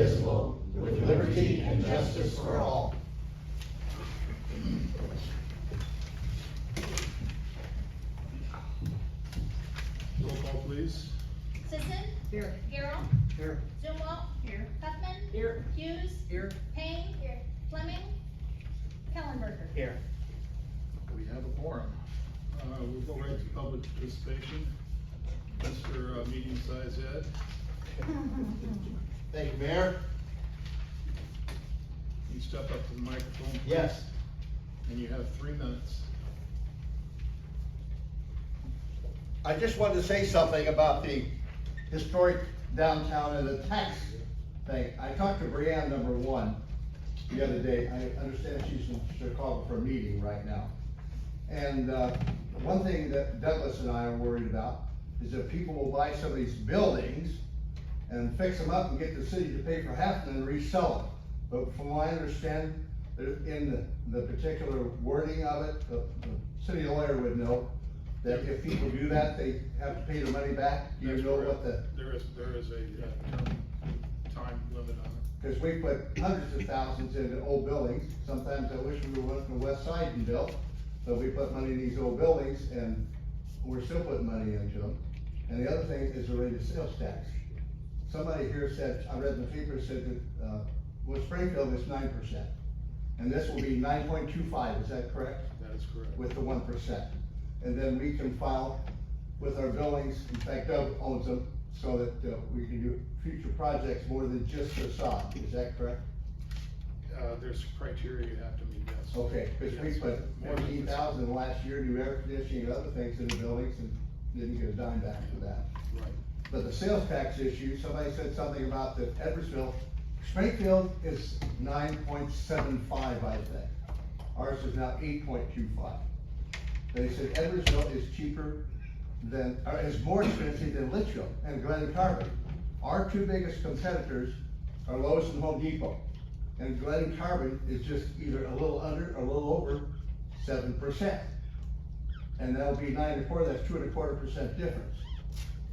indivisible, with liberty and justice for all. Roll call, please. Sisson. Here. Garrell. Here. Zumwalt. Here. Huffman. Here. Hughes. Here. Payne. Here. Fleming. Kellenberger. Here. We have a quorum. We'll go right to public participation. Mr. Meeting Size Ed. Thank you, Mayor. You step up to the microphone, please. Yes. And you have 3 minutes. I just wanted to say something about the historic downtown and the tax thing. I talked to Brianne, number one, the other day. I understand she's in Chicago for a meeting right now. And one thing that Douglas and I are worried about is that people will buy some of these buildings and fix them up and get the city to pay for half and then resell them. But from what I understand, in the particular wording of it, the city lawyer would know that if people do that, they have to pay their money back. Do you That's know correct. what the? There is a time limit on it. Because we put hundreds of thousands into old buildings. Sometimes I wish we were from the west side and built, but we put money in these old buildings and we're still putting money into them. And the other thing is the rate of sales tax. Somebody here said, I read in the paper, said that, well, Springfield is 9%. And this will be 9.25, is that correct? That is correct. With the 1%. And then we can file with our buildings, in fact, Doug owns them, so that we can do future projects more than just facade, is that correct? There's criteria you have to meet, yes. Okay, because we Yes, put more than 14,000 last year, new air conditioning and other things in the buildings, and didn't get a dime back for that. Right. But the sales tax issue, somebody said something about the Edwardsville, Springfield is 9.75, I think. Ours is now 8.25. They said Edwardsville is cheaper than, or is more expensive than Litchfield and Glen Carbon. Our two biggest competitors are Lowe's and Home Depot. And Glen Carbon is just either a little under or a little over 7%. And that'll be 9 1/4, that's 2 1/4% difference.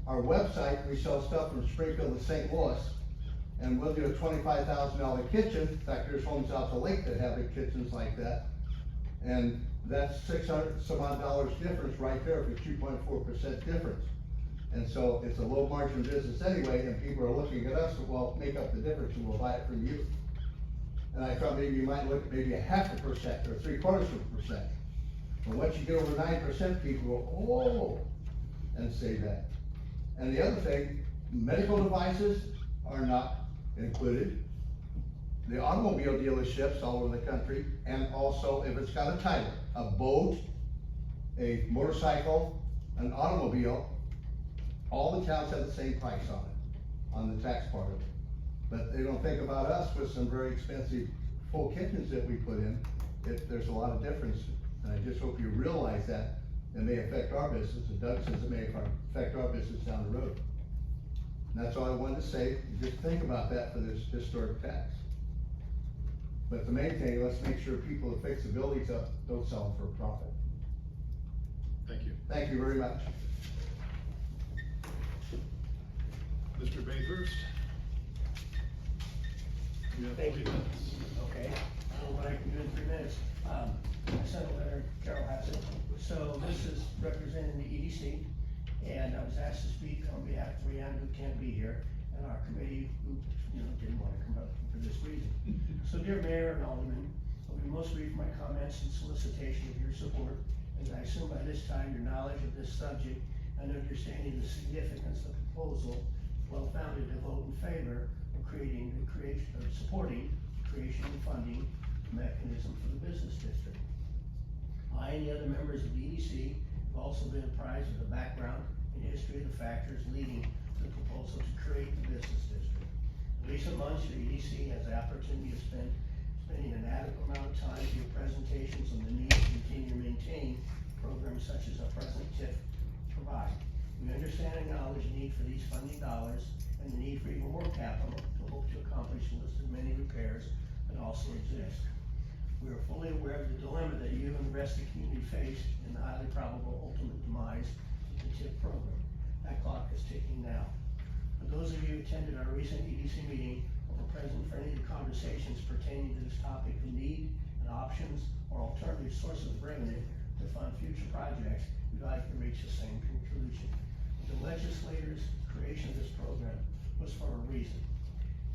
Our website, we sell stuff from Springfield to St. Louis, and we'll do a $25,000 kitchen. In fact, there's homes out the lake that have big kitchens like that. And that's 600 some odd dollars difference right there for 2.4% difference. And so it's a low margin business anyway, and people are looking at us, well, make up the difference and we'll buy it from you. And I thought maybe you might look at maybe 0.5% or 0.75%. But once you get over 9%, people go, oh, and say that. And the other thing, medical devices are not included. The automobile dealerships all over the country, and also if it's got a title, a boat, a motorcycle, an automobile, all the towns have the same price on the tax part of it. But they don't think about us with some very expensive full kitchens that we put in. There's a lot of difference, and I just hope you realize that it may affect our business, and Doug says it may affect our business down the road. And that's all I wanted to say, just think about that for this historic tax. But the main thing, let's make sure people that fix the buildings up don't sell them for a profit. Thank you. Thank you very much. Mr. Bathurst? You have Thank 3 you. minutes. Okay, I don't know what I can do in 3 minutes. I sent a letter, Carol has it. So this is representing the EDC, and I was asked to speak on behalf of Brianne, who can't be here, and our committee, who, didn't want to come up for this reason. So dear Mayor and Alderman, I'll be most brief in my comments and solicitation of your support, as I assume by this time your knowledge of this subject and understanding the significance of the proposal well-founded to vote in favor of supporting creation and funding mechanism for the business district. I and the other members of the EDC have also been apprised of the background and history of the factors leading to the proposal to create the business district. In recent months, your EDC has the opportunity to spending an adequate amount of time to your presentations on the need to continue to maintain programs such as our present TIF provide. We understand and acknowledge the need for these funding dollars and the need for even more capital to hope to accomplish the listed many repairs that also exist. We are fully aware of the dilemma that you and the rest of the community face in the highly probable ultimate demise of the TIP program. That clock is ticking now. For those of you who attended our recent EDC meeting over conversations pertaining to this topic of need and options or alternative sources of revenue to fund future projects, we'd like to reach the same conclusion. The legislators' creation of this program was for a reason,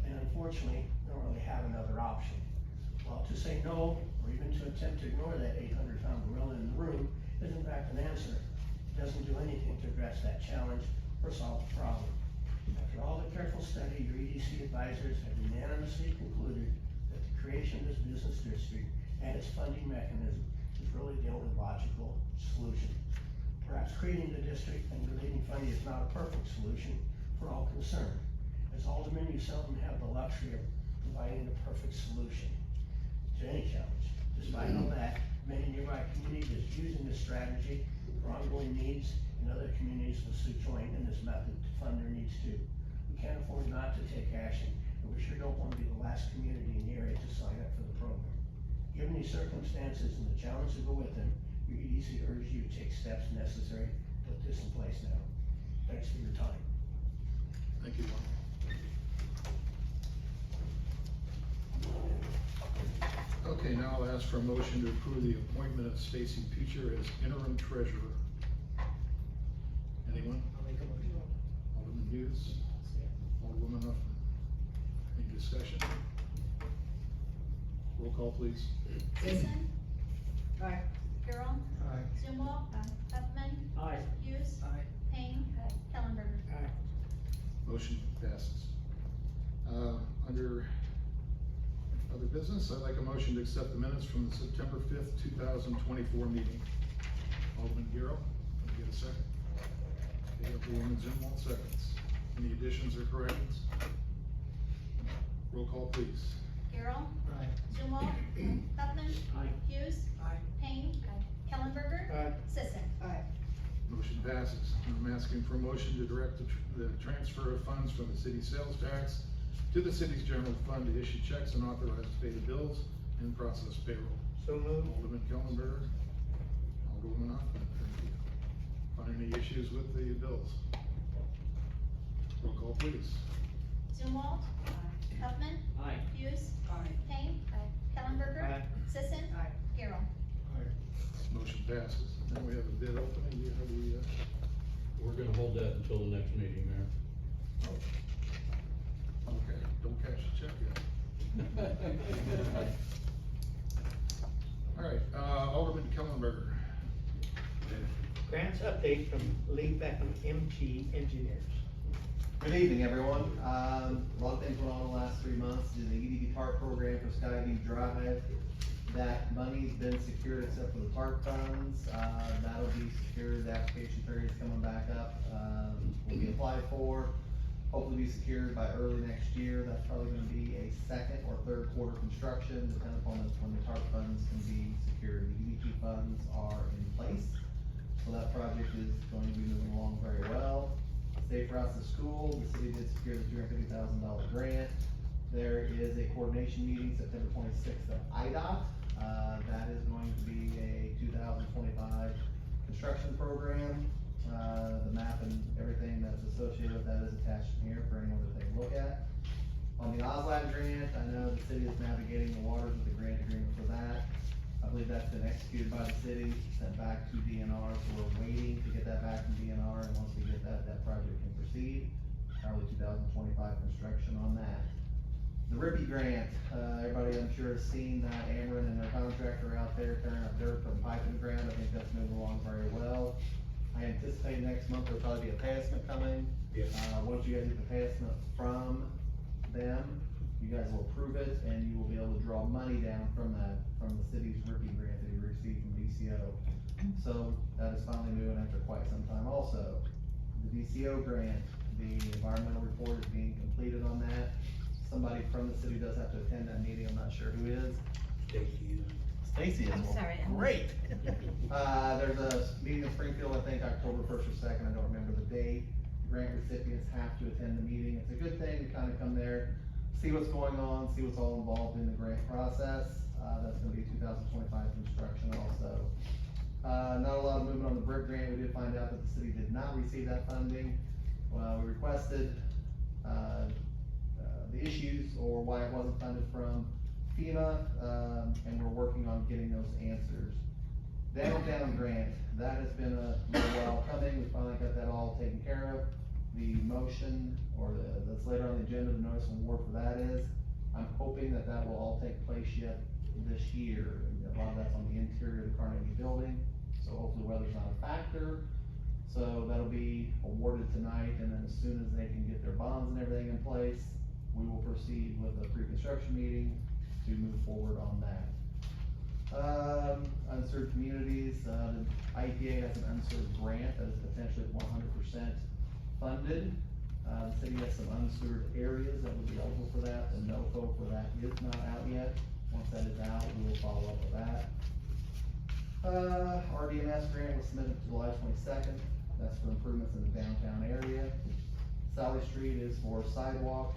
and unfortunately, we don't really have another option. Well, to say no, or even to attempt to ignore that 800-pound gorilla in the room is in fact an answer. It doesn't do anything to address that challenge or solve the problem. After all the careful study, your EDC advisors have unanimously concluded that the creation of this business district and its funding mechanism is really the only logical solution. Perhaps creating the district and relating funding is not a perfect solution for all concerned. As aldermen, you seldom have the luxury of providing the perfect solution to any challenge. Despite all that, many nearby communities are using this strategy for ongoing needs, and other communities will soon join in this method to fund their needs too. We can't afford not to take action, and we sure don't want to be the last community in the area to sign up for the program. Given these circumstances and the challenges that go with them, your EDC urges you to take steps necessary to put this in place now. Thanks for your time. Thank you, Ron. Okay, now I'll ask for a motion to approve the appointment of Stacy Peacher as interim treasurer. Anyone? I'll make a motion. Alderman Hughes? Alderwoman Huffman? Any discussion? Roll call, please. Sisson, Aye. Carroll, Aye. Zumwalt, Huffman, Aye. Hughes, Aye. Payne, Kellenberger. Aye. Motion passes. Under other business, I'd like a motion to accept the minutes from the September 5th, 2024 meeting. Alderman Garrow, can I get a second? Okay, Alderwoman Zumwalt seconds. Any additions or corrections? Roll call, please. Carroll, Aye. Zumwalt, Huffman, Aye. Hughes, Aye. Payne, Kellenberger, Aye. Sisson. Aye. Motion passes. I'm asking for a motion to direct the transfer of funds from the city sales tax to the city's general fund to issue checks and authorize to pay the bills and process payroll. So moved. Alderman Kellenberger, Alderwoman Hoffman, thank you. Find any issues with the bills? Roll call, please. Zumwalt, Huffman, Aye. Hughes, Aye. Payne, Kellenberger, Aye. Sisson, Aye. Carroll. Motion passes. Then we have a bid opening. Do you have the, We're gonna hold that until the next meeting, Mayor. okay, don't cash the check yet. All right, Alderman Kellenberger. Grants update from Lee Beckman, MT Engineers. Good evening, everyone. A lot of things went on in the last 3 months. In the EDD TARP program for Skyview Drive, that money's been secured except for the TARP funds. That'll be secured, the application period's coming back up. Will be applied for, hopefully be secured by early next year. That's probably gonna be a second or third quarter construction, depending upon when the TARP funds can be secured. The EDP funds are in place, so that project is going to be moving along very well. Safe routes to school, the city did secure the $250,000 grant. There is a coordination meeting September 26th at IDOT. That is going to be a 2025 construction program. The map and everything that's associated with that is attached here for anyone to take a look at. On the OSLAD grant, I know the city is navigating the waters with the grant agreement for that. I believe that's been executed by the city, sent back to DNR, so we're waiting to get that back from DNR, and once we get that, that project can proceed. Early 2025 construction on that. The RIPPY grant, everybody I'm sure has seen that Ameren and their contractor out there tearing up dirt from piping ground. I think that's moving along very well. I anticipate next month there'll probably be a passment coming. Yes. Once you guys get the passment from them, you guys will approve it, and you will be able to draw money down from that, from the city's RIPPY grant that you received from DCO. So that is finally moving after quite some time also. The DCO grant, the environmental report is being completed on that. Somebody from the city does have to attend that meeting, I'm not sure who is. Stacy is. I'm Well, sorry, I'm- Great. There's a meeting in Springfield, I think October 1st or 2nd, I don't remember the date. Grant recipients have to attend the meeting. It's a good thing to kind of come there, see what's going on, see what's all involved in the grant process. That's gonna be 2025 construction also. Not a lot of movement on the brick grant. We did find out that the city did not receive that funding. We requested, the issues or why it wasn't funded from FEMA, and we're working on getting those answers. Downtown grant, that has been a little while coming, we finally got that all taken care of. The motion, or that's later on the agenda, the notice of award for that is, I'm hoping that that will all take place yet this year. And a lot of that's on the interior of the Carnegie building, so hopefully weather's not a factor. So that'll be awarded tonight, and then as soon as they can get their bonds and everything in place, we will proceed with a pre-construction meeting to move forward on that. Unserved communities, the IEPA has an unserved grant that is potentially 100% funded. The city has some unserved areas that would be eligible for that, the NOFO for that is not out yet. Once that is out, we will follow up with that. RDMS grant was submitted July 22nd, that's for improvements in the downtown area. Sally Street is for sidewalk,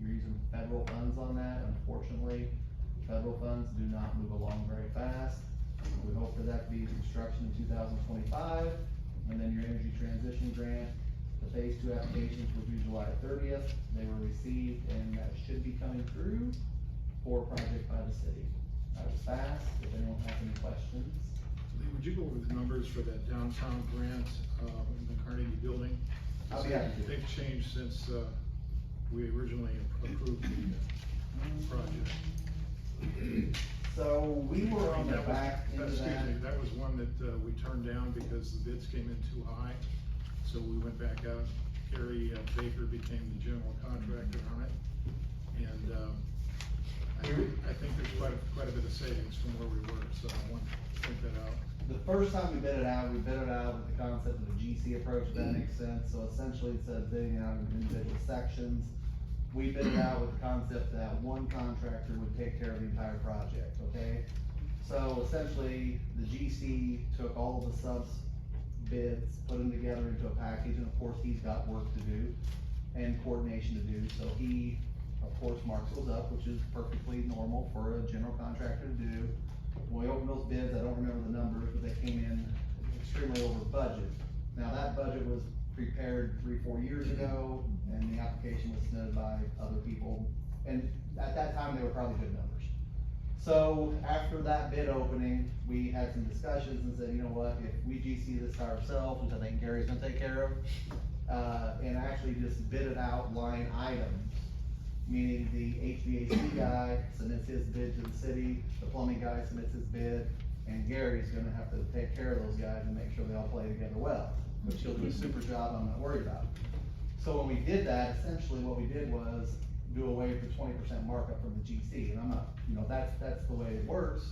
you're using federal funds on that, unfortunately, federal funds do not move along very fast. We hope for that to be construction in 2025, and then your energy transition grant, the phase 2 applications were due July 30th, they were received, and that should be coming through for a project by the city. That was fast, if anyone has any questions. Lee, would you go over the numbers for that downtown grant, in the Carnegie building? I'll be happy to. They've changed since, we originally approved the project. So we were on the That was- back end of excuse that. me, that was one that, we turned down because the bids came in too high, so we went back out. Gary Baker became the general contractor on it, and, I think there's quite a bit of savings from where we were, so I want to point that out. The first time we bid it out with the concept of a GC approach, if that makes sense. So essentially, instead of bidding out in individual sections, we bid it out with the concept that one contractor would take care of the entire project, okay? So essentially, the GC took all of the subs bids, put them together into a package, and of course, he's got work to do and coordination to do, so he, of course, marks those up, which is perfectly normal for a general contractor to do. When we opened those bids, I don't remember the numbers, but they came in extremely over budget. Now, that budget was prepared 3-4 years ago, and the application was submitted by other people, and at that time, they were probably good numbers. So, after that bid opening, we had some discussions and said, you know what, if we GC this ourselves, which I think Gary's gonna take care of, and actually just bid it out line items, meaning the HVAC guy submits his bid to the city, the plumbing guy submits his bid, and Gary's gonna have to take care of those guys and make sure they all play together well, which he'll do a super job, I'm not worried about. So when we did that, essentially what we did was do away with the 20% markup from the GC, and I'm not, you know, that's the way it works,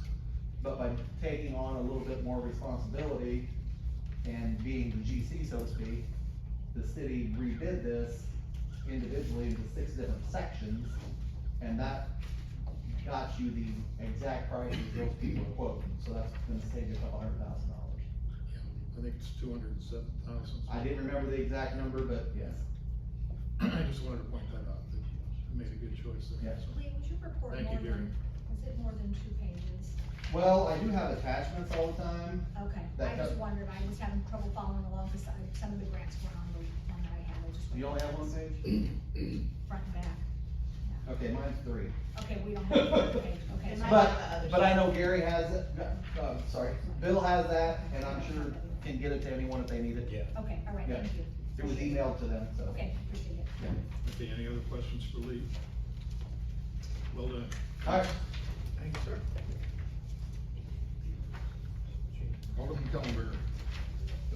but by taking on a little bit more responsibility and being the GC, so to speak, the city rebid this individually into 6 different sections, and that got you the exact prices those people are quoting, so that's gonna save you $200,000. Yeah, I think it's 207,000. I didn't remember the exact number, but yes. I just wanted to point that out, that you made a good choice there. Yes. so. Lee, would you report Thank more you, Gary. than, is it more than 2 pages? Well, I do have attachments all the time. Okay, That I just does- wondered, I was having trouble following along, because some of the grants weren't on the one that I had, I just. You only have one page? Front and back. Yeah. Okay, mine's 3. Okay, we don't have a front page, okay. so- But I know Gary has it, sorry, Bill has that, and I'm sure can get it to anyone if they need it. Yeah. Okay, all right, Yeah. thank you. It was emailed to them, so. Okay, appreciate it. Okay, any other questions for Lee? Well done. Alright, Thank you, sir. Alderman Kellenberger.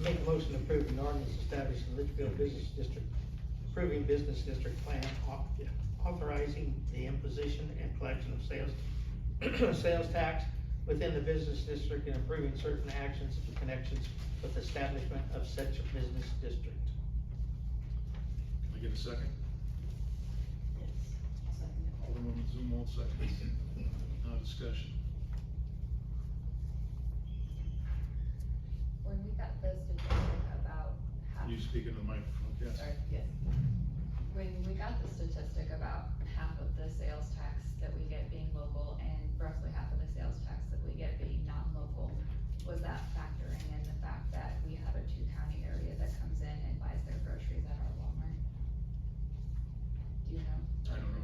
Make a motion to approve an ordinance establishing the Litchfield Business District, approving business district plan, authorizing the imposition and collection of sales tax within the business district and approving certain actions in connections with the establishment of such a business district. Can I get a second? Alderman Zumwalt, second. Discussion. When we got the statistic about half. You speak into the microphone, yes. Sorry, yes. When we got the statistic about half of the sales tax that we get being local and roughly half of the sales tax that we get being non-local, was that factoring in the fact that we have a 2-county area that comes in and buys their groceries at our Walmart? Do you know? I don't know,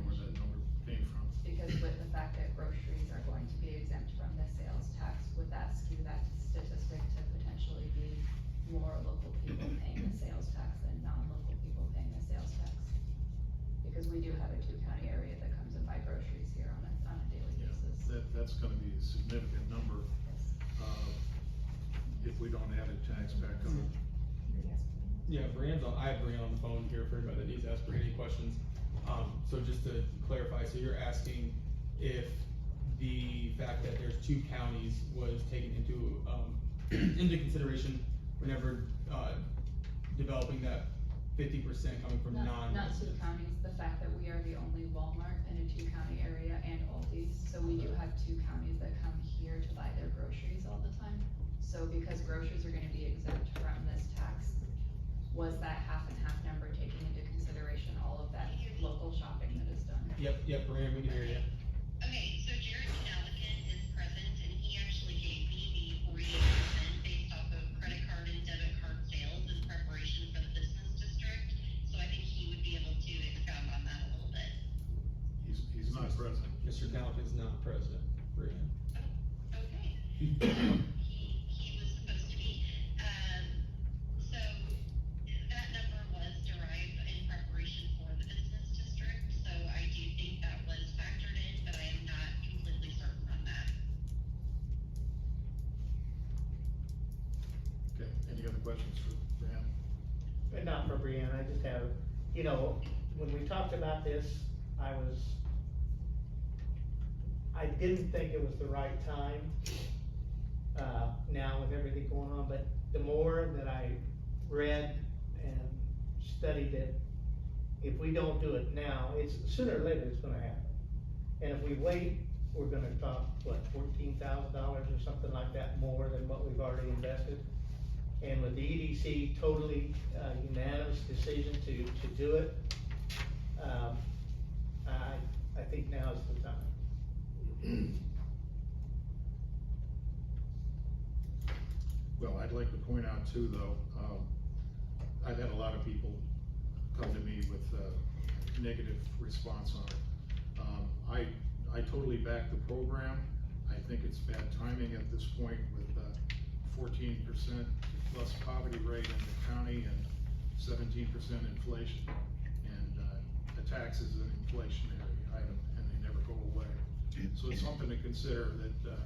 significant number, if we don't add a tax back on. Yeah, I have Brianne on the phone here for anybody that needs to ask Brianne any questions. So just to clarify, so you're asking if the fact that there's two counties was taken into, into consideration whenever, developing that 50% coming from Not two counties, the fact that we are the only Walmart in a two-county area and Aldi's, so we do have two counties that come here to buy their groceries all the time. So because groceries are gonna be exempt from this tax, was that half and half number taking into consideration all of that local shopping that is done? Yep, Brianne, we can hear you. Okay, so Jared Connellican is present, and he actually gave me the 48% based off of credit card and debit card sales in preparation for the business district. So I think he would be able to expound on that a little bit. He's not present. Mr. Calican's not president, Brianne. Oh, okay. He was supposed to be. So that number was derived in preparation for the business district. So I do think that was factored in, but I am not completely certain on that. Okay, any other questions for Brianne? But not for Brianne, I just have, you know, when we talked about this, I didn't think it was the right time, now with everything going on, but the more that I read and studied it, if we don't do it now, it's, sooner or later, it's gonna happen. And if we wait, we're gonna talk, what, $14,000 or something like that, more than what we've already invested. And with the EDC totally unanimous decision to do it, I think now is the time. Well, I'd like to point out too, though, I've had a lot of people come to me with negative response on it. I totally back the program. I think it's bad timing at this point with 14% plus poverty rate in the county and 17% inflation. And the tax is an inflationary item and they never go away. So it's something to consider that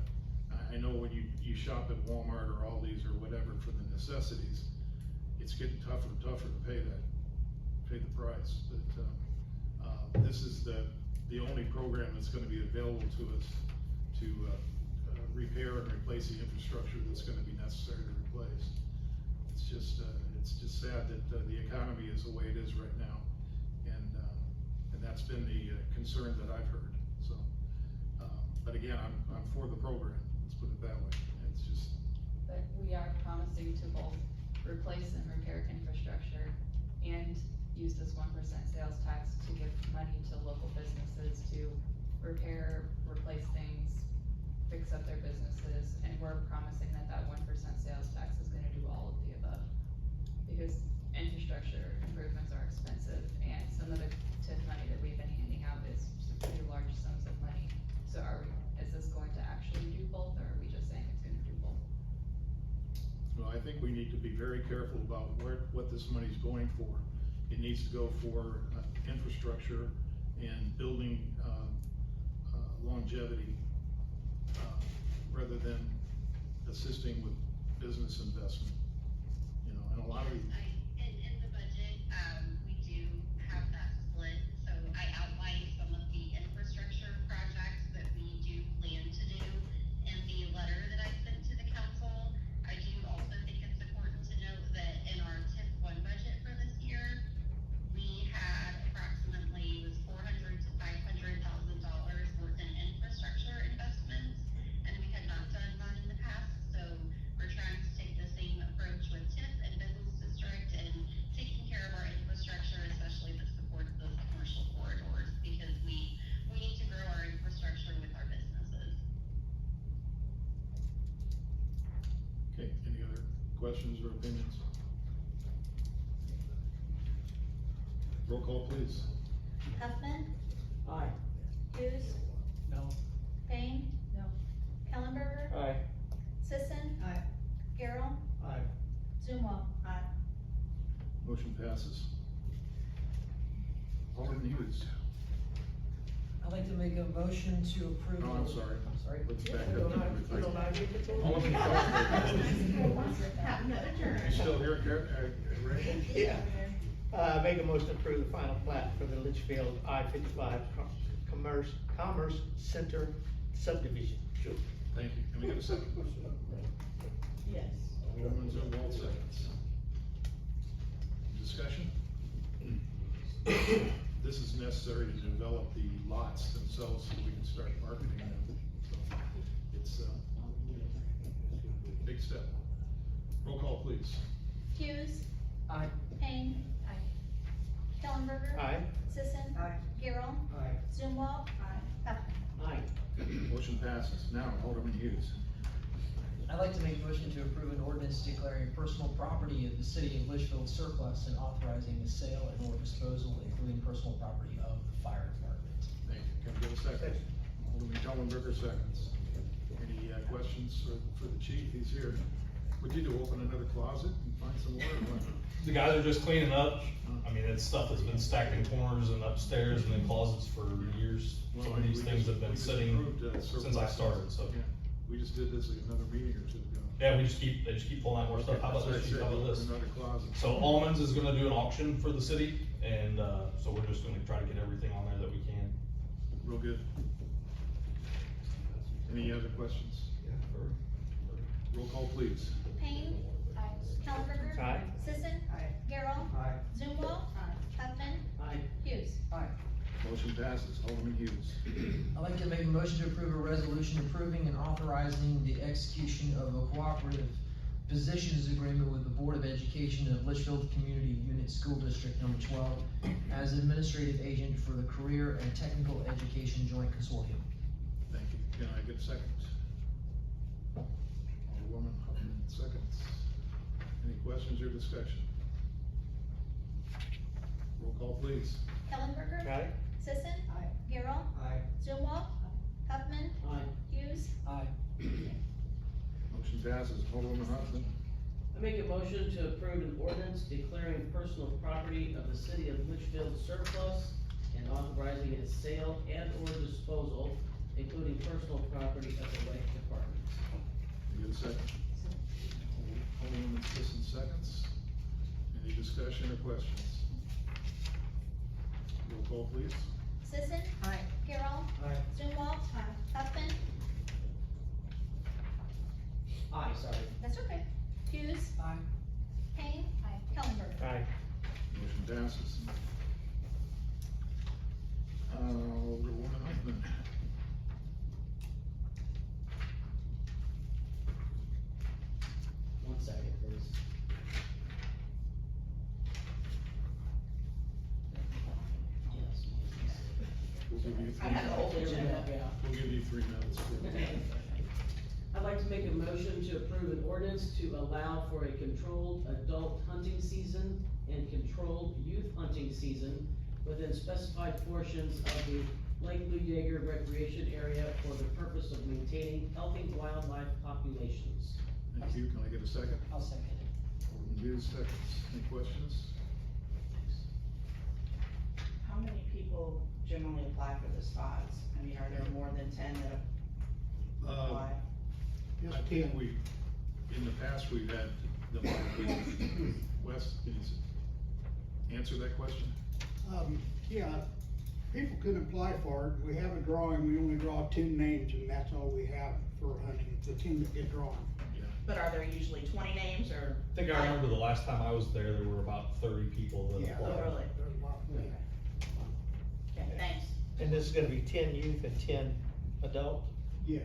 I know when you shop at Walmart or Aldi's or whatever for the necessities, it's getting tougher and tougher to pay the price. But this is the only program that's gonna be available to us to repair and replace the infrastructure that's gonna be necessary to replace. It's just sad that the economy is the way it is right now. And that's been the concern that I've heard, so. But again, I'm for the program, let's put it that way. It's just. But we are promising to both replace and repair infrastructure and use this 1% sales tax to give money to local businesses to repair, replace things, fix up their businesses, and we're promising that 1% sales tax is gonna do all of the above. Because infrastructure improvements are expensive, and some of the TIF money that we've been handing out is some pretty large sums of money. So is this going to actually do both, or are we just saying it's gonna do both? Well, I think we need to be very careful about what this money's going for. It needs to go for infrastructure and building longevity, rather than assisting with business investment. You know, and a lot of. In the budget, we do have that split, so I outlined some of the infrastructure projects that we do plan to do in the letter that I sent to the council. I do also think it's important to note that in our TIF 1 budget for this year, we had approximately $400,000 to $500,000 worth in infrastructure investments, and we had not done that in the past, so we're trying to take the same approach with TIF and business district and taking care of our infrastructure, especially that supports those commercial corridors, because we need to grow our infrastructure with our businesses. Okay, any other questions or opinions? Roll call, please. Huffman, Aye. Hughes, No. Payne, No. Kellenberger, Aye. Sisson. Aye. Garrell, Aye. Zumwalt. Aye. Motion passes. Alderman Hughes. I'd like to make a motion to approve. Oh, I'm sorry. I'm sorry. Let's back We up don't to have- we don't have any control. All of you. You still here, Ray? Yeah. Make a motion to approve the final plat for the Litchfield I-55 Commerce Center subdivision. Sure. Thank you. Can we get a second? Yes. Alderman Zumwalt seconds. Discussion? This is necessary to develop the lots themselves so we can start marketing them. So it's a big step. Roll call, please. Hughes. Aye. Payne. Aye. Kellenberger. Aye. Sisson. Aye. Garrell. Aye. Zumwalt. Huffman. Aye. Motion passes. Now, Alderman Hughes. I'd like to make a motion to approve an ordinance declaring personal property of the city of Litchfield surplus and authorizing the sale and or disposal, including personal property of the fire department. Thank you. Can we get a second? Alderman Kellenberger seconds. Any questions for the chief? He's here. What'd you do, open another closet and find some more or what? The guys are just cleaning up. I mean, it's stuff that's been stacked in corners and upstairs and in closets for years. Some of these things have been sitting since I started, so. Yeah. We just did this at another meeting or two ago. Yeah, they just keep pulling out more stuff. How about That's this, what I chief? How said, about this? Another closet. So Almonds is gonna do an auction for the city, and, so we're just gonna try to get everything on there that we can. Real good. Any other questions? Roll call, please. Payne. Aye. Kellenberger. Aye. Sisson. Aye. Garrell. Aye. Zumwalt. Huffman. Aye. Hughes. Aye. Motion passes. Alderman Hughes. I'd like to make a motion to approve a resolution approving and authorizing the execution of a cooperative positions agreement with the Board of Education of Litchfield Community Unit School District Number 12 as administrative agent for the Career and Technical Education Joint Consortium. Thank you. Can I get a second? Alderwoman Huffman, seconds. Any questions or discussion? Roll call, please. Kellenberger. Aye. Sisson. Aye. Garrell. Aye. Zumwalt. Huffman. Aye. Hughes. Aye. Motion passes. Alderwoman Huffman. I make a motion to approve an ordinance declaring personal property of the city of Litchfield surplus and authorizing its sale and or disposal, including personal property of the Lake Department. Can you get a second? Alderwoman Sisson, seconds. Any discussion or questions? Roll call, please. Sisson. Aye. Garrell. Aye. Zumwalt. Huffman. Aye, sorry. That's okay. Hughes. Aye. Payne. Aye. Kellenberger. Aye. Motion passes. Alderwoman Huffman. One second, please. We'll give you I three had the whole minutes. agenda, yeah. We'll give you 3 minutes. I'd like to make a motion to approve an ordinance to allow for a controlled adult hunting season and controlled youth hunting season within specified portions of the Lake Blue Jaeger Recreation Area for the purpose of maintaining healthy wildlife populations. Thank you. Can I get a second? I'll second it. Alderman Hughes, seconds. Any questions? How many people generally apply for the spots? I mean, are there more than 10 that apply? I think in the past, we've had the Wes, can you answer that question? Yeah, people can apply for it. We have a drawing, we only draw 10 names and that's all we have for hunting, the 10 that get drawn. But are there usually 20 names or? I think I remember the last time I was there were about 30 people that Yeah. applied. Oh, really? There's a lot. Okay, thanks. And this is gonna be 10 youth and 10 adult? Yes.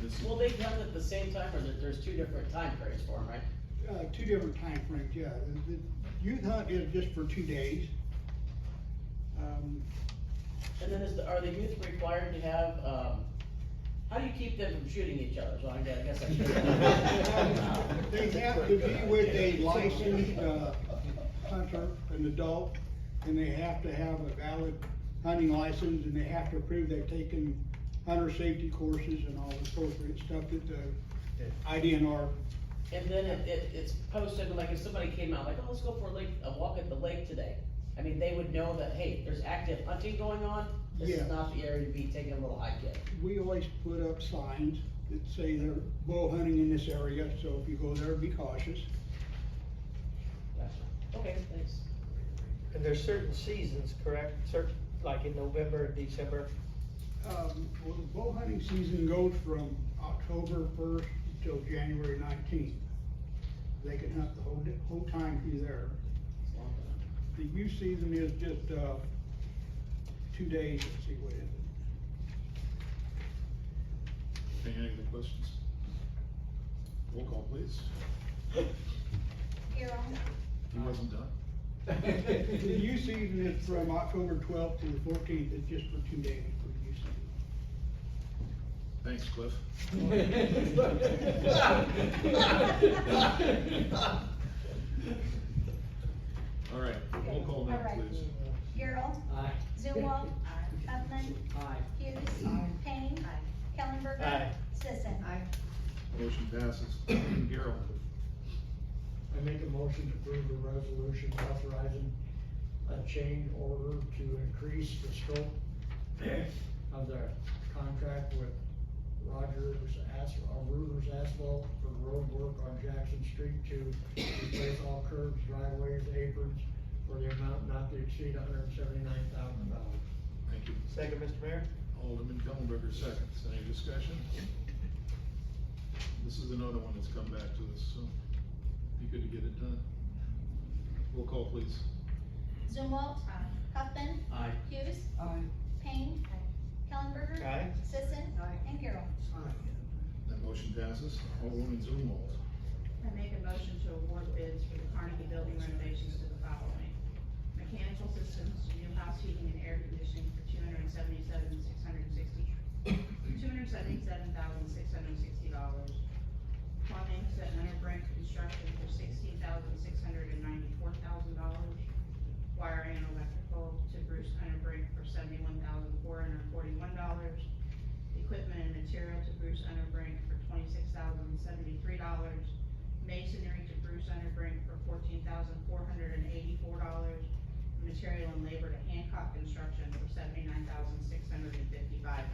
This is- Will they come at the same time, or there's two different time periods for them, right? 2 different time frames. Yeah. The youth hunt is just for 2 days. And then are the youth required to have, how do you keep them from shooting each other? So I guess I should. They have to be with a licensed, hunter, an adult, and they have to have a valid hunting license, and they have to prove they've taken hunter safety courses and all the appropriate stuff that the IDNR. And then it's posted, like if somebody came out, like, oh, let's go for a walk at the lake today. I mean, they would know that, hey, there's active hunting going on, This Yeah. is not the area to be taking a little hike in. We always put up signs that say they're bow hunting in this area, so if you go there, be cautious. Gotcha. Okay, thanks. And there's certain seasons, correct? Certain, like in November, December? Well, the bow hunting season goes from October first till January 19th. They can hunt the whole time through there. It's a long time. The youth season is just, 2 days, let's see what it is. Any other questions? Roll call, please. Carol, He wasn't done? The youth season is from October 12th to the 14th, it's just for 2 days for the youth season. Thanks, Cliff. All right, roll call now, All right. please. Gerald, Aye. Zumwalt, Huffman, Aye. Hughes, Payne, Kellenberger, Aye. Sisson. Motion passes. Gerald, I make a motion to approve a resolution authorizing a change order to increase the scope of the contract with Rogers Asphalt for road work on Jackson Street to replace all curbs, driveways, aprons for the amount not to exceed $179,000. thank you. Second, Mr. Mayor? Alderman Kellenberger seconds. Any discussion? This is another one that's come back to us, so be good to get it done. Roll call, please. Zumwalt, Huffman, Aye. Hughes, Aye. Payne, Kellenberger, Aye. Sisson, and Carol. That motion passes. Alderwoman Zumwalt. I make a motion to award bids for the Carnegie Building renovations to the following: mechanical systems, new house heating and air conditioning for $277,660. Plumbing, set under Brink Construction for $16,694,000. Wiring and electrical to Bruce Underbrink for $71,441. Equipment and material to Bruce Underbrink for $26,073. Masonry to Bruce Underbrink for $14,484. Material and labor to Hancock Construction for $79,655.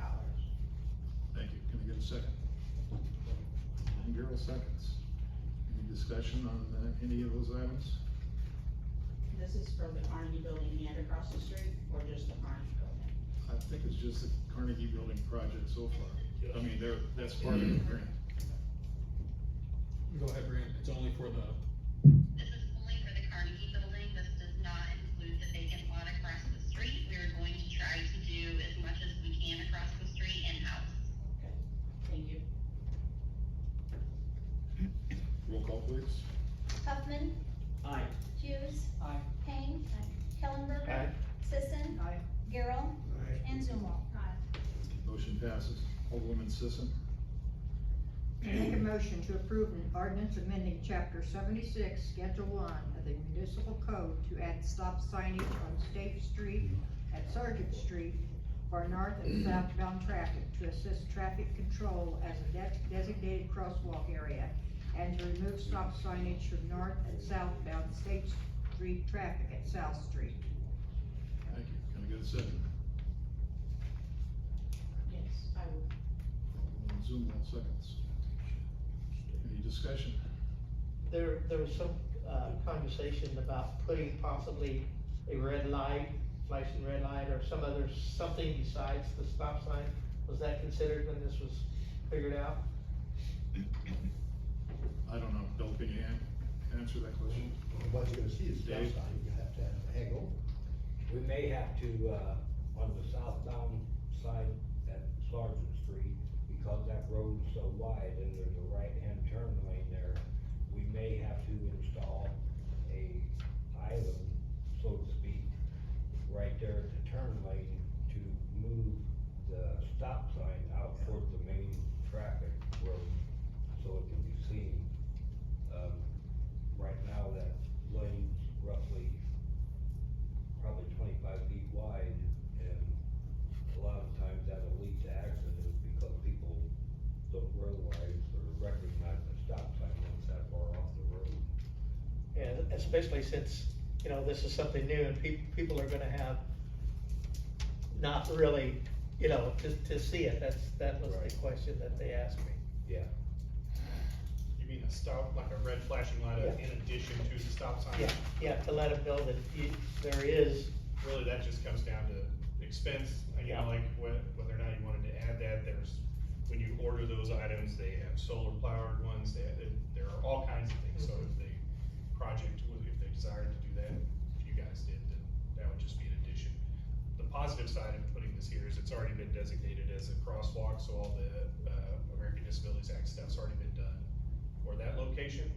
Thank you. Can I get a second? And Gerald seconds. Any discussion on any of those items? This is for the Carnegie Building and across the street, or just the Carnegie Building? I think it's just the Carnegie Building project so far. I mean, that's part of the grant. Go ahead, Brant, it's only for the, This is only for the Carnegie Building. This does not include the vacant lot across the street. We are going to try to do as much as we can across the street in-house. Okay, thank you. Roll call, please. Huffman, Aye. Hughes, Aye. Payne, Kellenberger, Aye. Sisson, Gerald, and Zumwalt. Motion passes. Alderwoman Sisson. I make a motion to approve an ordinance amending chapter 76, schedule 1 of the municipal code to add stop signage on State Street at Sergeant Street for north and southbound traffic to assist traffic control as a designated crosswalk area, and to remove stop signage from north and southbound State Street traffic at South Street. Thank you. Can I get a second? Yes, I will. Alderwoman Zumwalt seconds. Any discussion? There was some, conversation about putting possibly a red light, flashing red light, or something besides the stop sign. Was that considered when this was figured out? I don't know. Bill, can you answer that question? What you're gonna see is stop Dave? sign, you have to hang over. We may have to, on the southbound side at Sergeant Street, because that road's so wide and there's a right-hand turn lane there, we may have to install a island, so to speak, right there at the turn lane to move the stop sign out towards the main traffic road, so it can be seen. Right now, that lane's roughly, probably 25 feet wide, and a lot of times that'll lead to accidents because people don't realize or recognize the stop sign once that far off the road. And especially since, this is something new and people are gonna have not really, to see it, that was the question that they asked me. Yeah. You mean a stop, like a red flashing light Yeah. in addition to the stop sign? Yeah, to let them know that there is, Really, that just comes down to expense, Yeah. like whether or not you wanted to add that, when you order those items, they have solar powered ones, there are all kinds of things, so if if they desired to do that, if you guys did, then that would just be an addition. The positive side of putting this here is it's already been designated as a crosswalk, so all the, American Disabilities Act stuff's already been done for that location,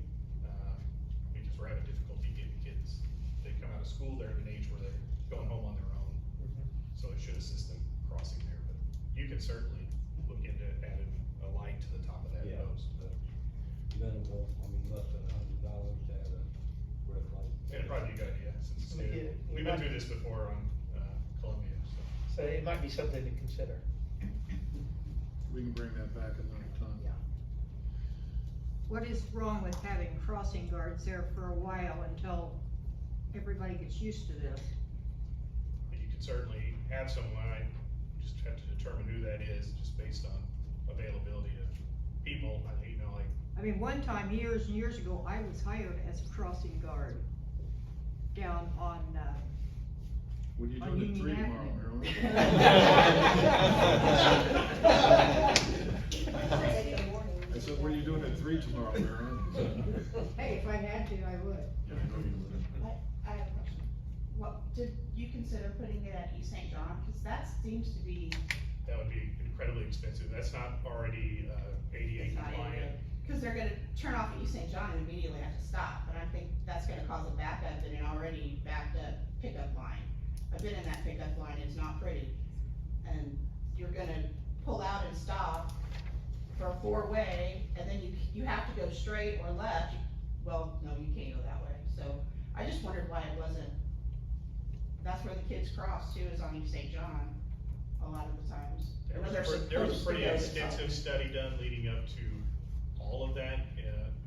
because we're having difficulty getting kids, they come out of school, they're at an age where they're going home on their own. So it should assist them crossing there, but you can certainly look into adding a light to the top of that Yeah. post, but. Minimal, I mean, less than $100 to add a red light. And it'd probably be a good idea, since it's new. Yeah, We've been through this before on, Columbia, so. so it might be something to consider. We can bring that back another time. What is wrong with having crossing guards there for a while until everybody gets used to this? But you could certainly have someone, I just have to determine who that is, just based on availability of people, I mean, one time, years and years ago, I was hired as a crossing guard down on, What are you on doing at Union 3 tomorrow, Avenue. Marilyn? I said, what are you doing at 3 tomorrow, Marilyn? Hey, if I had to, I would. Yeah, I know you would. I have a question. What, did you consider putting it at East St. John? Cause that seems to be. that would be incredibly expensive, that's not already, ADA It's not compliant. ADA. Cause they're gonna turn off at East St. John and immediately have to stop, and I think that's gonna cause a backup in an already backed up pickup line. I've been in that pickup line, it's not pretty, and you're gonna pull out and stop for a four-way, and then you have to go straight or left. Well, no, you can't go that way, so I just wondered why it wasn't, that's where the kids cross too, is on East St. John, a lot of the times. There Where was they're a supposed pretty to go to extensive stop. study done leading up to all of that,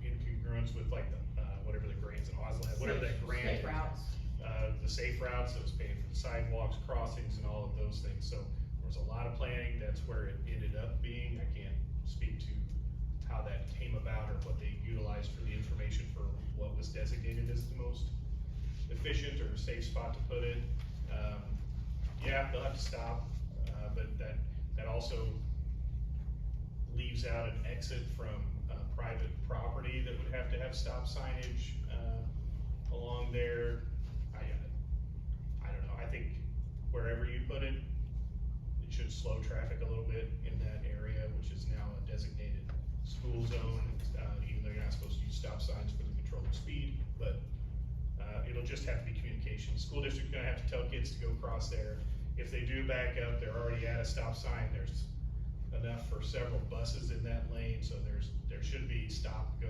in congruence with like the, whatever the grants in Oslo, whatever that grant. Safe routes. The safe routes, that was paying for the sidewalks, crossings, and all of those things, so there was a lot of planning, that's where it ended up being. I can't speak to how that came about or what they utilized for the information for what was designated as the most efficient or safe spot to put it. Yeah, they'll have to stop, but that also leaves out an exit from, private property that would have to have stop signage, along there. I don't know, I think wherever you put it, it should slow traffic a little bit in that area, which is now a designated school zone, even though you're not supposed to use stop signs for the control of speed, but, it'll just have to be communication. The school district's gonna have to tell kids to go cross there. If they do back up, they're already at a stop sign, there's enough for several buses in that lane, so there should be stop, go,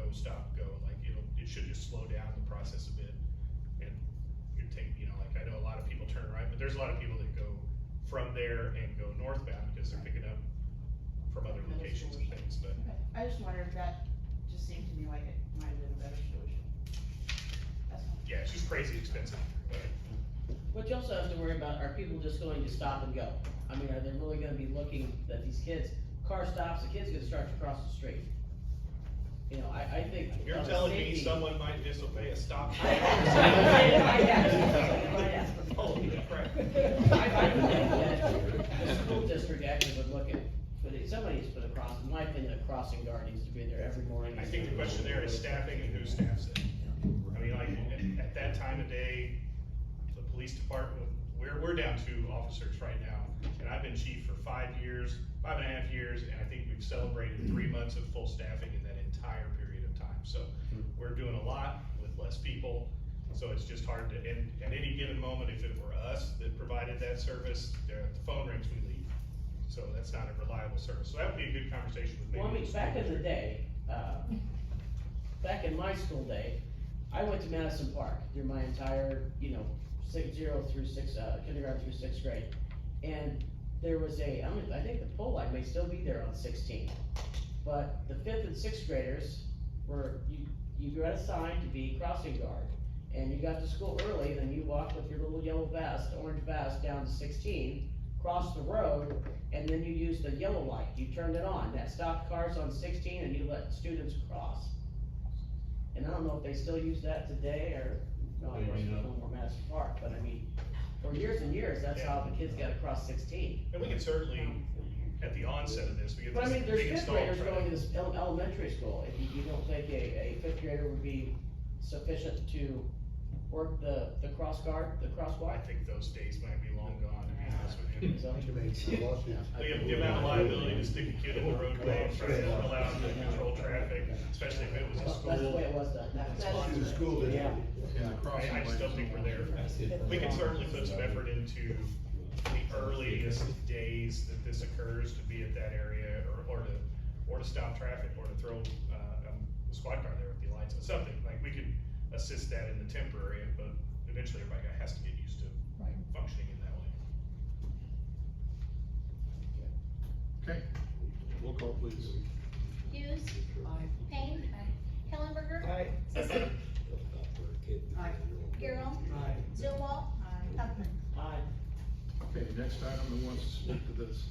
like, it should just slow down the process a bit. And you take, like, I know a lot of people turn right, but there's a lot of people that go from there and go northbound because they're picking up from other locations and things, but. Okay, I just wondered, that just seemed to me like it might have been a better solution. That's all. Yeah, it's just crazy expensive, but. What you also have to worry about, are people just going to stop and go? I mean, are they really gonna be looking that these kids, car stops, the kid's gonna start to cross the street? I think. You're telling me someone might disobey a stop sign? Holy crap. I think that the school district actually would look at, somebody needs to put a cross, in my opinion, a crossing guard needs to be there every morning. I think the question there is staffing and who staffs it. I mean, like, at that time of day, the police department, we're down 2 officers right now, and I've been chief for 5.5 years, and I think we've celebrated 3 months of full staffing in that entire period of time. So we're doing a lot with less people, so it's just hard to, and at any given moment, if it were us that provided that service, the phone rings, we leave. So that's not a reliable service. So that would be a good conversation with maybe. Well, I mean, back in the day, back in my school day, I went to Madison Park through my entire, 0 through 6, kindergarten through 6th grade. And there was I think the pole light may still be there on 16. But the 5th and 6th graders you got assigned to be crossing guard. And you got to school early, then you walked with your little yellow vest, orange vest, down to 16, crossed the road, and then you used the yellow light, you turned it on, that stopped cars on 16 and you let students cross. And I don't know if they still use that today, or, no, of course, there's no more Madison Park, but I mean, for years and years, that's how the kids got across 16. And we can certainly, at the onset of this, we get But I this mean, there's big fifth install graders traffic. going to this elementary school, if you don't think a fifth grader would be sufficient to work the crosswalk? I think those days might be long gone, to be honest with you. So- The amount of liability to stick a kid in the roadway and try to allow them to control traffic, especially if it was a That's the school. way it was done. To the school district. Yeah. Yeah, the crossing I just don't think we're there. We can certainly put some effort into the earliest days that this occurs to be at that area, or to stop traffic, or to throw, a squad car there with the lights on, something, like, we could assist that in the temporary, but eventually everybody has to get used to functioning in that way. Okay, roll call please. Hughes. Payne. Hillenberger. Aye. Sisson. Aye. Garrell. Zillwalt. Huckman. Aye. Okay, next item, who wants to speak to this?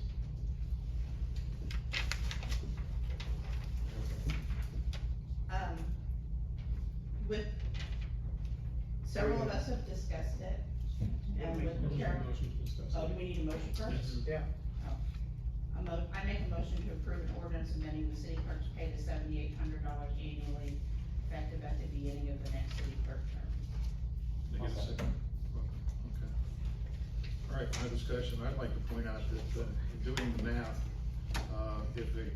With, several of us have discussed it, and with Carol. Motion to discuss. Oh, do we need a motion first? Yeah. I make a motion to approve an ordinance amending the city clerk to pay the $7,800 annually, effective at the beginning of the next city clerk term. Did I get a second? Okay. All right, my discussion, I'd like to point out that, doing the math, if they,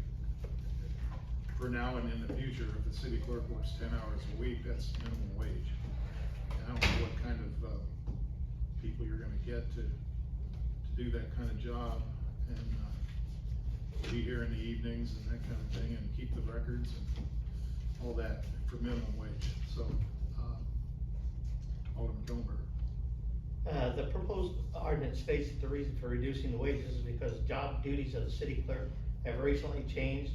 for now and in the future, if the city clerk works 10 hours a week, that's minimum wage. And I don't know what kind of, people you're gonna get to do that kind of job, and, be here in the evenings and that kind of thing, and keep the records and all that for minimum wage, so, Alderman Goldberg. The proposed ordinance states that the reason for reducing the wages is because job duties of the city clerk have recently changed,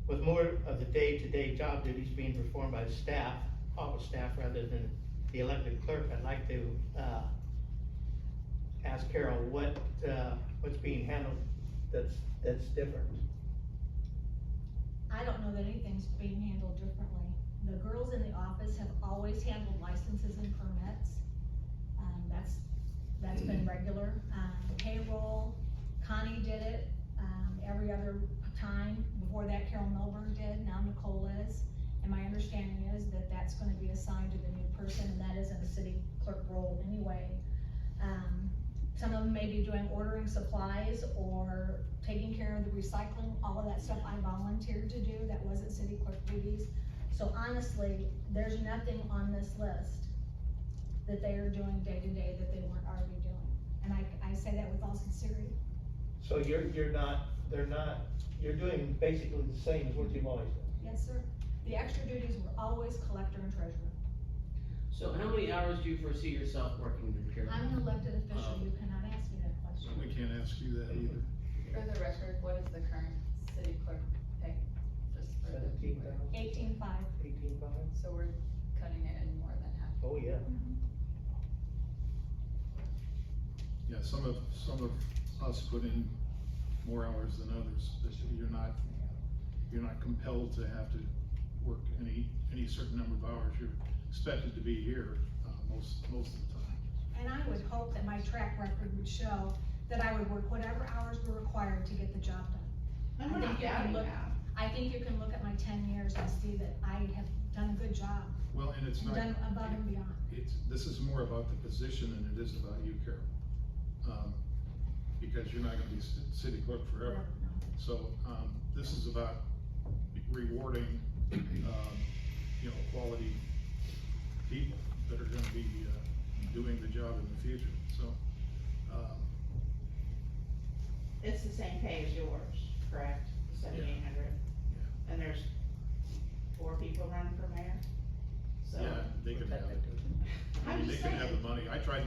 with more of the day-to-day job duties being performed by the staff, office staff, rather than the elected clerk. I'd like to, ask Carol what's being handled that's different. I don't know that anything's being handled differently. The girls in the office have always handled licenses and permits. That's been regular. Payroll, Connie did it, every other time. Before that, Carol Milburn did, now Nicole is. And my understanding is that that's gonna be assigned to the new person, and that is in the city clerk role anyway. Some of them may be doing ordering supplies or taking care of the recycling, all of that stuff I volunteered to do, that wasn't city clerk duties. So honestly, there's nothing on this list that they are doing day to day that they weren't already doing. And I say that with all sincerity. So you're doing basically the same as what you've always done. Yes, sir. The extra duties were always collector and treasurer. So how many hours do you foresee yourself working, Carol? I'm an elected official, you cannot ask me that question. We can't ask you that either. For the record, what is the current city clerk pay? Just for the. 17,000. 18.5. 18,500? So we're cutting it in more than half. Oh, yeah. Yeah, some of us put in more hours than others, but you're not compelled to have to work any certain number of hours. You're expected to be here, most of the time. And I would hope that my track record would show that I would work whatever hours were required to get the job done. And we're I not think you can doubting look- that. I think you can look at my 10 years and see that I have done a good job, Well, and it's and not, done above and beyond. this is more about the position than it is about you, Carol. Because you're not gonna be city clerk forever. So, this is about rewarding, quality people that are gonna be, doing the job in the future, so, It's the same pay as yours, correct? 7,800? And there's 4 people running for mayor? So. yeah, they can have it. I I'm mean, they just can have the saying. money. I tried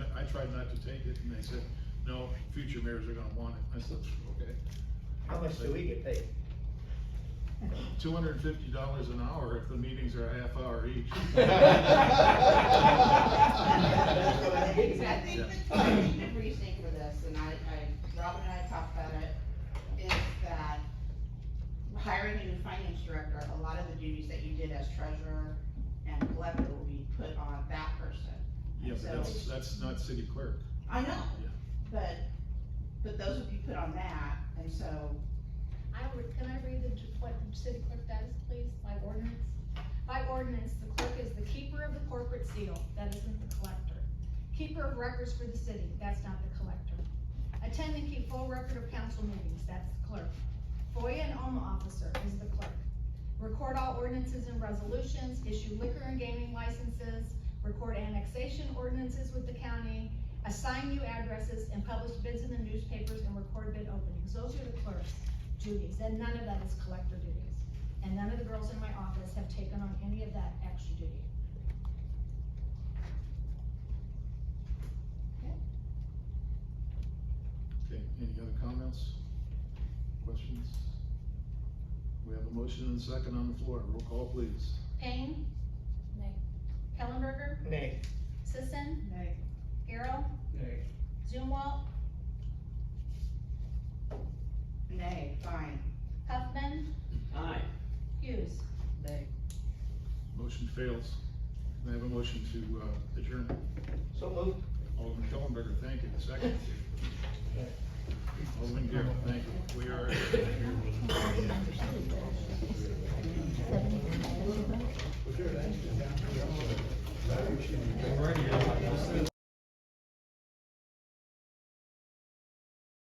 not to take it, and they said, no, future mayors are gonna want it. I said, okay. How much do we get paid? $250 an hour if the meetings are a half hour each. I think the precinct for this, and I Robin and I talked about it, is that hiring a new finance director, a lot of the duties that you did as treasurer and collector will be put on that person. Yeah, but So- that's not city clerk. I know, Yeah. but those would be put on that, and so, Can I read what the city clerk does, please, by ordinance? By ordinance, the clerk is the keeper of the corporate seal, that isn't the collector. Keeper of records for the city, that's not the collector. Attend and keep full record of council meetings, that's the clerk. FOIA and OMA officer is the clerk. Record all ordinances and resolutions, issue liquor and gaming licenses, record annexation ordinances with the county, assign new addresses, and publish bids in the newspapers and record bid openings. Those are the clerk's duties, and none of that is collector duties. And none of the girls in my office have taken on any of that extra duty. Okay, any other comments? Questions? We have a motion and a second on the floor. Roll call, please. Payne? Nay. Kellenberger? Nay. Sisson? Nay. Garrell? Nay. Zumwalt? nay, fine. Huffman? Aye. Hughes? Nay. Motion fails. May I have a motion to adjourn? So moved. Alderman Kellenberger, thank you. Second. Alderman Garrett, thank you. We are. Alrighty.